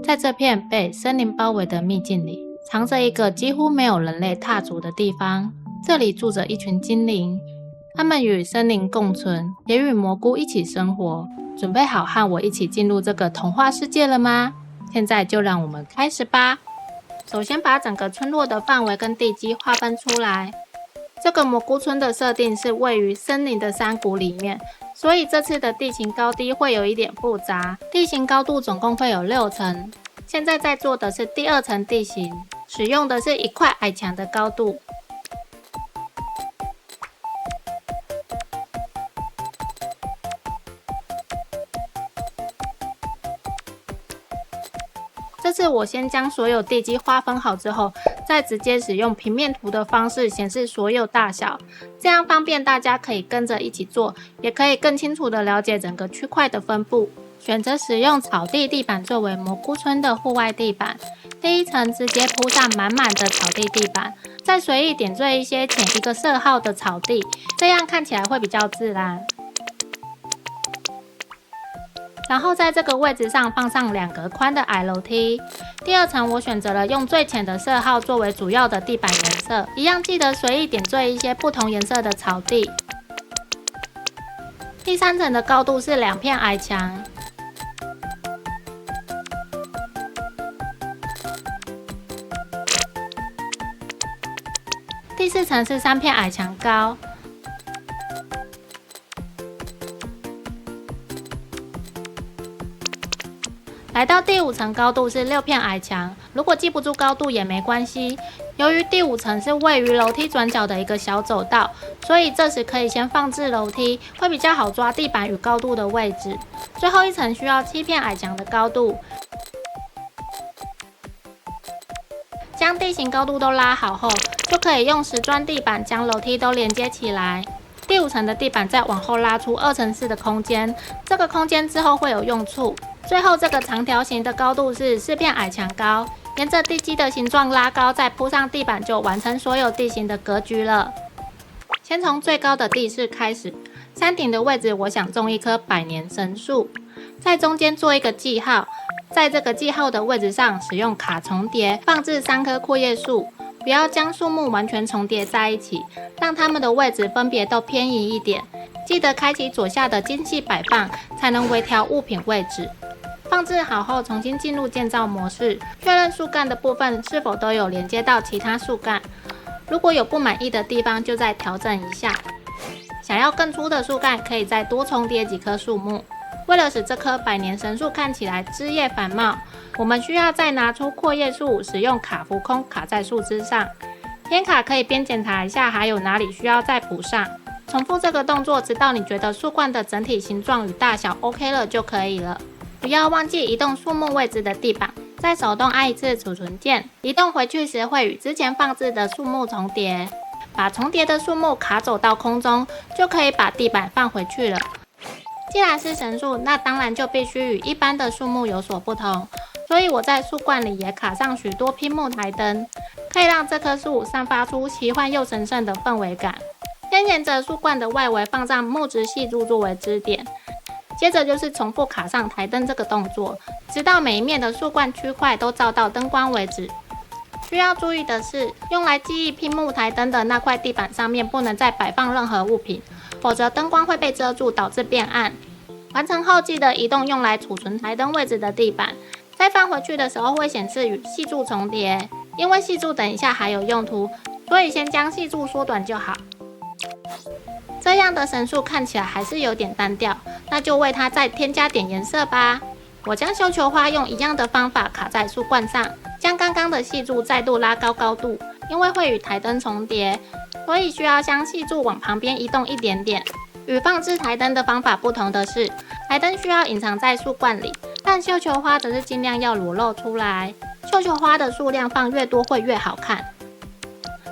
在這片被森林包圍的秘境裡，藏着一個幾乎沒有人類踏足的地方。這裡住着一群精靈，他們與森林共存，也與蘑菇一起生活。準備好和我一起進入這個童話世界了嗎？現在就讓我們開始吧。首先把整個村落的範圍跟地基劃分出來。這個蘑菇村的設定是位於森林的山谷裡面，所以這次的地形高低會有一點複雜。地形高度總共會有6層，現在在做的是第2層地形，使用的是一塊矮牆的高度。這次我先將所有地基劃分好之後，再直接使用平面圖的方式顯示所有大小，這樣方便大家可以跟着一起做，也可以更清楚地了解整個區塊的分布。選擇使用草地地板作為蘑菇村的戶外地板，第1層直接鋪上滿滿的草地地板，再隨意點綴一些前一個色號的草地，這樣看起來會比較自然。然後在這個位置上放上2格寬的矮樓梯。第2層我選擇了用最淺的色號作為主要的地板顏色，一樣記得隨意點綴一些不同顏色的草地。第3層的高度是2片矮牆。第4層是3片矮牆高。來到第5層，高度是6片矮牆。如果記不住高度也沒關係，由於第5層是位於樓梯轉角的一個小走道，所以這時可以先放置樓梯，會比較好抓地板與高度的位置。最後1層需要7片矮牆的高度。將地形高度都拉好後，就可以用石磚地板將樓梯都連接起來。第5層的地板再往後拉出2乘4的空間，這個空間之後會有用處。最後這個長條形的高度是4片矮牆高，沿着地基的形狀拉高，再鋪上地板，就完成所有地形的格局了。先從最高的地勢開始，山頂的位置我想種一棵百年神樹，在中間做一個記號，在這個記號的位置上使用卡重疊放置3棵闊葉樹，不要將樹木完全重疊在一起，讓它們的位置分別都偏移一點。記得開啟左下的精細擺放，才能微調物品位置。放置好後，重新進入建造模式，確認樹幹的部分是否都有連接到其他樹幹。如果有不滿意的地方，就再調整一下。想要更粗的樹幹，可以再多重疊幾棵樹木。為了使這棵百年神樹看起來枝葉繁茂，我們需要再拿出闊葉樹，使用卡浮空卡在樹枝上。邊卡可以邊檢查一下還有哪裡需要再補上。重複這個動作，直到你覺得樹冠的整體形狀與大小 OK 了就可以了。不要忘記移動樹木位置的地板，再手動按一次儲存鍵，移動回去時會與之前放置的樹木重疊。把重疊的樹木卡走到空中，就可以把地板放回去了。既然是神樹，那當然就必須與一般的樹木有所不同，所以我在樹冠裡也卡上許多拼木台燈，可以讓這棵樹散發出奇幻又神聖的氛圍感。先沿着樹冠的外圍放上木質細柱作為支點，接着就是重複卡上台燈這個動作，直到每一面的樹冠區塊都照到燈光為止。需要注意的是，用來記憶拼木台燈的那塊地板上面不能再擺放任何物品，否則燈光會被遮住，導致變暗。完成後記得移動用來儲存台燈位置的地板，再放回去的時候會顯示與細柱重疊，因為細柱等一下還有用途，所以先將細柱縮短就好。這樣的神樹看起來還是有點單調，那就為它再添加點顏色吧。我將繡球花用一樣的方法卡在樹冠上，將剛剛的細柱再度拉高高度，因為會與台燈重疊，所以需要將細柱往旁邊移動一點點。與放置台燈的方法不同的是，台燈需要隱藏在樹冠裡，但繡球花則是盡量要裸露出來。繡球花的數量放越多會越好看。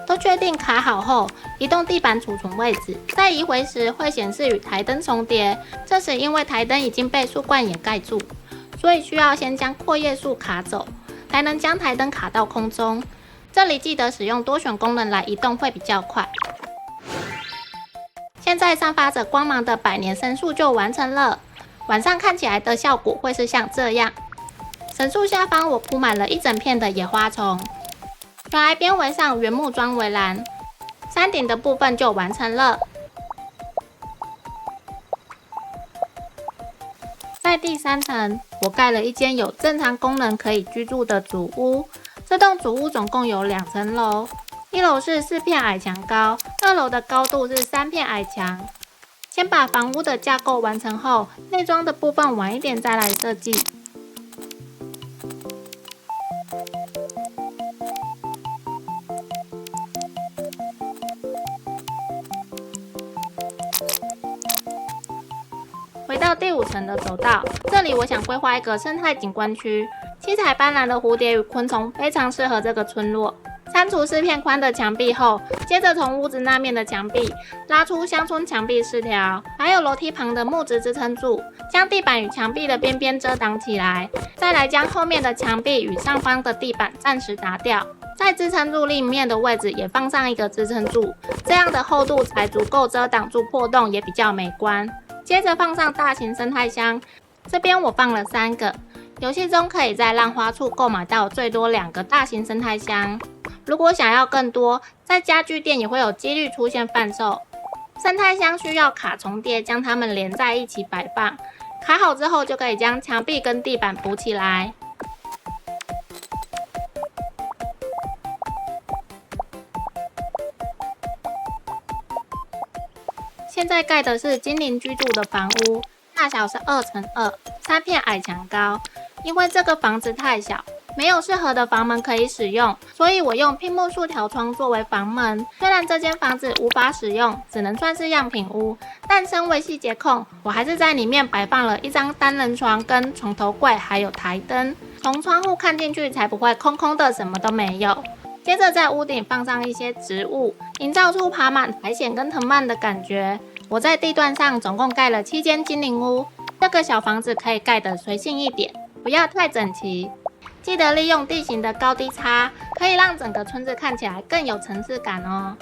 都確定卡好後，移動地板儲存位置，再移回時會顯示與台燈重疊。這時因為台燈已經被樹冠掩蓋住，所以需要先將闊葉樹卡走，才能將台燈卡到空中。這裡記得使用多選功能來移動會比較快。現在散發着光芒的百年神樹就完成了，晚上看起來的效果會是像這樣。神樹下方我鋪滿了一整片的野花叢，懸崖邊圍上原木樁圍欄，山頂的部分就完成了。在第3層，我蓋了一間有正常功能可以居住的主屋。這棟主屋總共有2層樓，1樓是4片矮牆高，2樓的高度是3片矮牆。先把房屋的架構完成後，內裝的部分晚一點再來設計。回到第5層的走道，這裡我想規劃一個生態景觀區，七彩斑斕的蝴蝶與昆蟲非常適合這個村落。刪除4片寬的牆壁後，接着從屋子那面的牆壁拉出鄉村牆壁4條，還有樓梯旁的木質支撐柱，將地板與牆壁的邊邊遮擋起來。再來將後面的牆壁與上方的地板暫時打掉，在支撐柱另一面的位置也放上一個支撐柱，這樣的厚度才足夠遮擋住破洞，也比較美觀。接着放上大型生態箱，這邊我放了3個。遊戲中可以在浪花處購買到最多2個大型生態箱。如果想要更多，在家具店也會有幾率出現販售。生態箱需要卡重疊，將它們連在一起擺放。卡好之後，就可以將牆壁跟地板補起來。現在蓋的是精靈居住的房屋，大小是2x2， 3片矮牆高。因為這個房子太小，沒有適合的房門可以使用，所以我用拼木塑條窗作為房門。雖然這間房子無法使用，只能算是樣品屋，但身為細節控，我還是在裡面擺放了一張單人床、跟床頭櫃，還有台燈。從窗戶看進去，才不會空空的，什麼都沒有。接着在屋頂放上一些植物，營造出爬滿苔蘚跟藤蔓的感覺。我在地段上總共蓋了7間精靈屋，這個小房子可以蓋得隨性一點，不要太整齊。記得利用地形的高低差，可以讓整個村子看起來更有層次感哦。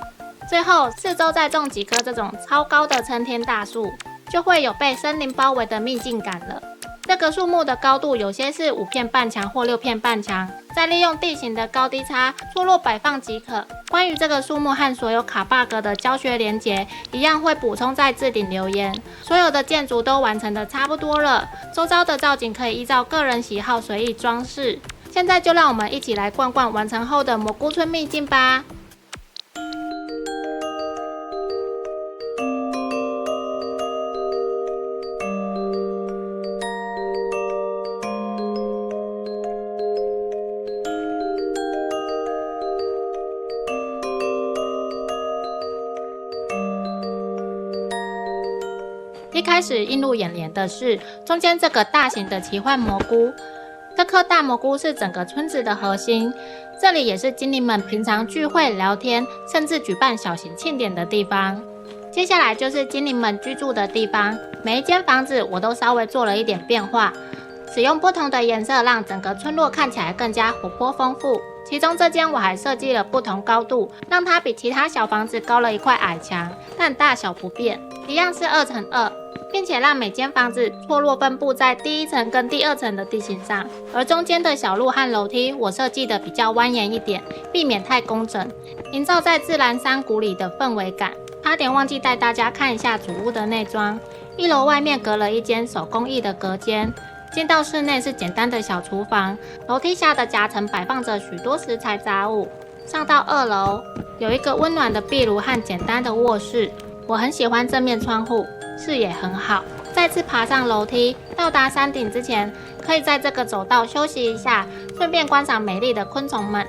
最後，四周再種幾棵這種超高的參天大樹，就會有被森林包圍的秘境感了。這個樹木的高度有些是5片半牆或6片半牆，再利用地形的高低差錯落擺放即可。關於這個樹木和所有卡 bug 的教學連結，一樣會補充在置頂留言。所有的建築都完成的差不多了，周遭的造景可以依照個人喜好隨意裝飾。現在就讓我們一起來逛逛完成後的蘑菇村秘境吧。一開始映入眼簾的是中間這個大型的奇幻蘑菇，這顆大蘑菇是整個村子的核心，這裡也是精靈們平常聚會聊天，甚至舉辦小型慶典的地方。接下來就是精靈們居住的地方，每一間房子我都稍微做了一點變化，使用不同的顏色，讓整個村落看起來更加活潑豐富。其中這間我還設計了不同高度，讓它比其他小房子高了一塊矮牆，但大小不變，一樣是2x2。並且讓每間房子錯落分布在第1層跟第2層的地形上，而中間的小路和樓梯我設計的比較蜿蜒一點，避免太工整，營造在自然山谷裡的氛圍感。差點忘記帶大家看一下主屋的內裝，1樓外面隔了一間手工藝的隔間，進到室內是簡單的小廚房，樓梯下的夾層擺放着許多食材雜物。上到2樓，有一個溫暖的壁爐和簡單的臥室，我很喜歡這面窗戶。視野很好，再次爬上樓梯，到達山頂之前，可以在這個走道休息一下，順便觀賞美麗的昆蟲們。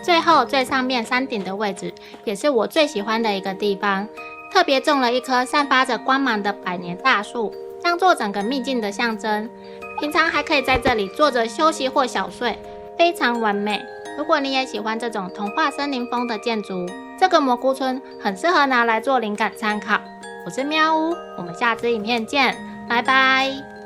最後，最上面山頂的位置，也是我最喜歡的一個地方，特別種了一棵散發着光芒的百年大樹，當做整個秘境的象徵。平常還可以在這裡坐着休息或小睡，非常完美。如果你也喜歡這種童話森林風的建築，這個蘑菇村很適合拿來做靈感參考。我是喵屋，我們下支影片見，拜拜。